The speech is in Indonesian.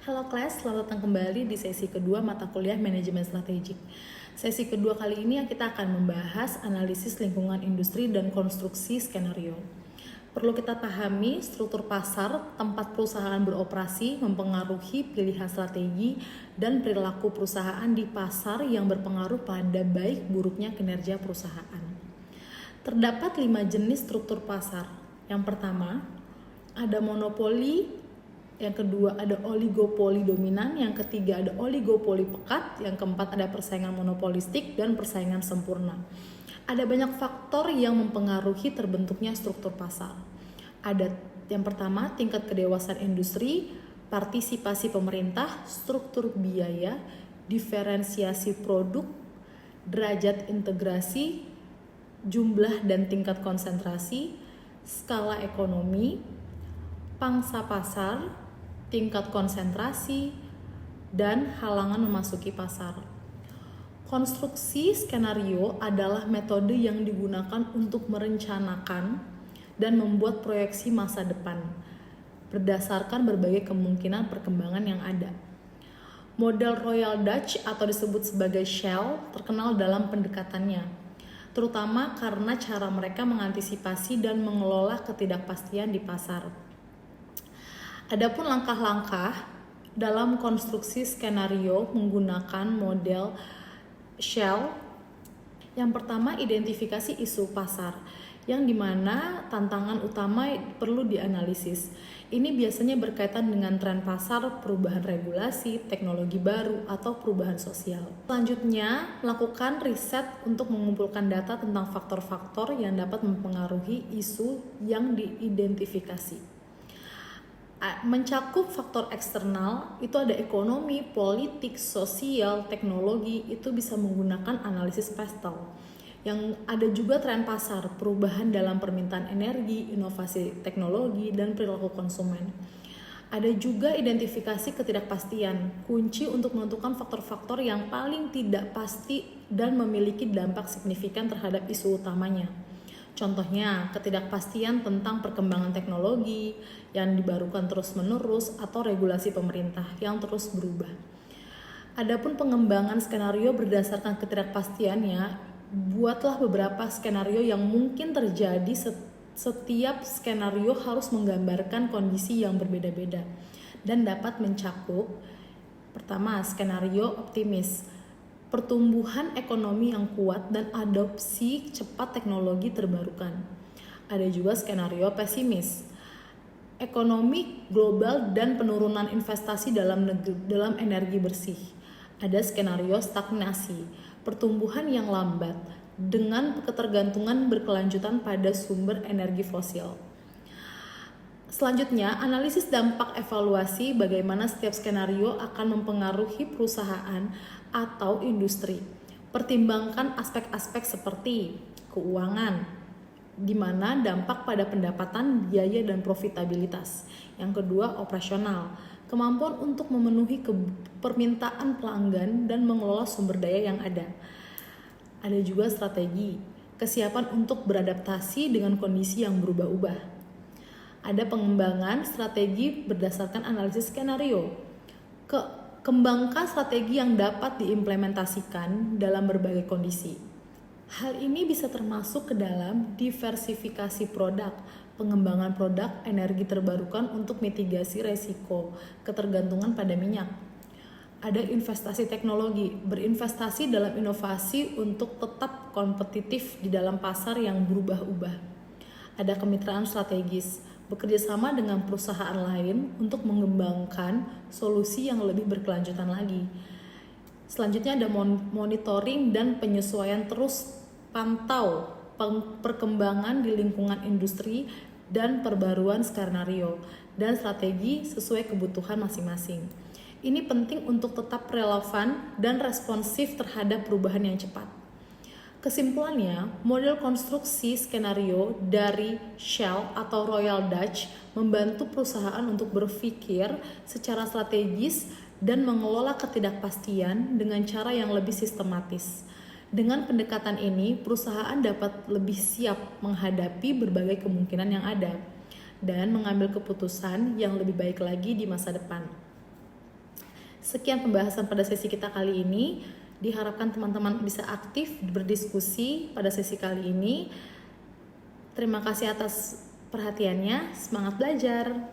Halo kelas, selamat datang kembali di sesi kedua mata kuliah Manajemen Strategik. Sesi kedua kali ini kita akan membahas analisis lingkungan industri dan konstruksi skenario. Perlu kita pahami struktur pasar, tempat perusahaan beroperasi mempengaruhi pilihan strategi dan perilaku perusahaan di pasar yang berpengaruh pada baik buruknya kinerja perusahaan. Terdapat 5 jenis struktur pasar. Yang pertama, ada monopoli. Yang kedua ada oligopoli dominan, yang ketiga ada oligopoli pekat, yang keempat ada persaingan monopolistik dan persaingan sempurna. Ada banyak faktor yang mempengaruhi terbentuknya struktur pasar. Ada yang pertama tingkat kedewasaan industri, partisipasi pemerintah, struktur biaya, diferensiasi produk, derajat integrasi, jumlah dan tingkat konsentrasi, skala ekonomi, pangsa pasar, tingkat konsentrasi, dan halangan memasuki pasar. Konstruksi skenario adalah metode yang digunakan untuk merencanakan dan membuat proyeksi masa depan berdasarkan berbagai kemungkinan perkembangan yang ada. Model Royal Dutch atau disebut sebagai Shell terkenal dalam pendekatannya, terutama karena cara mereka mengantisipasi dan mengelola ketidakpastian di pasar. Adapun langkah-langkah dalam konstruksi skenario menggunakan model Shell. Yang pertama, identifikasi isu pasar, yang dimana tantangan utama perlu dianalisis. Ini biasanya berkaitan dengan tren pasar, perubahan regulasi, teknologi baru, atau perubahan sosial. Selanjutnya, melakukan riset untuk mengumpulkan data tentang faktor-faktor yang dapat mempengaruhi isu yang diidentifikasi. Mencakup faktor eksternal itu ada ekonomi, politik, sosial, teknologi, itu bisa menggunakan analisis pastel. Yang ada juga tren pasar, perubahan dalam permintaan energi, inovasi teknologi, dan perilaku konsumen. Ada juga identifikasi ketidakpastian, kunci untuk menentukan faktor-faktor yang paling tidak pasti dan memiliki dampak signifikan terhadap isu utamanya. Contohnya, ketidakpastian tentang perkembangan teknologi yang dibarukan terus-menerus atau regulasi pemerintah yang terus berubah. Adapun pengembangan skenario berdasarkan ketidakpastiannya, buatlah beberapa skenario yang mungkin terjadi. Setiap skenario harus menggambarkan kondisi yang berbeda-beda dan dapat mencakup pertama, skenario optimis, pertumbuhan ekonomi yang kuat dan adopsi cepat teknologi terbarukan. Ada juga skenario pesimis, ekonomi global dan penurunan investasi dalam energi bersih. Ada skenario stagnasi, pertumbuhan yang lambat dengan ketergantungan berkelanjutan pada sumber energi fosil. Selanjutnya, analisis dampak evaluasi bagaimana setiap skenario akan mempengaruhi perusahaan atau industri. Pertimbangkan aspek-aspek seperti keuangan, di mana dampak pada pendapatan, biaya, dan profitabilitas. Yang kedua, operasional, kemampuan untuk memenuhi permintaan pelanggan dan mengelola sumber daya yang ada. Ada juga strategi, kesiapan untuk beradaptasi dengan kondisi yang berubah-ubah. Ada pengembangan strategi berdasarkan analisis skenario. Kembangkan strategi yang dapat diimplementasikan dalam berbagai kondisi. Hal ini bisa termasuk ke dalam diversifikasi produk, pengembangan produk energi terbarukan untuk mitigasi resiko ketergantungan pada minyak. Ada investasi teknologi, berinvestasi dalam inovasi untuk tetap kompetitif di dalam pasar yang berubah-ubah. Ada kemitraan strategis, bekerja sama dengan perusahaan lain untuk mengembangkan solusi yang lebih berkelanjutan lagi. Selanjutnya ada monitoring dan penyesuaian, terus pantau perkembangan di lingkungan industri dan perbaruan skenario dan strategi sesuai kebutuhan masing-masing. Ini penting untuk tetap relevan dan responsif terhadap perubahan yang cepat. Kesimpulannya, model konstruksi skenario dari Shell atau Royal Dutch membantu perusahaan untuk berpikir secara strategis dan mengelola ketidakpastian dengan cara yang lebih sistematis. Dengan pendekatan ini, perusahaan dapat lebih siap menghadapi berbagai kemungkinan yang ada dan mengambil keputusan yang lebih baik lagi di masa depan. Sekian pembahasan pada sesi kita kali ini. Diharapkan teman-teman bisa aktif berdiskusi pada sesi kali ini. Terima kasih atas perhatiannya. Semangat belajar!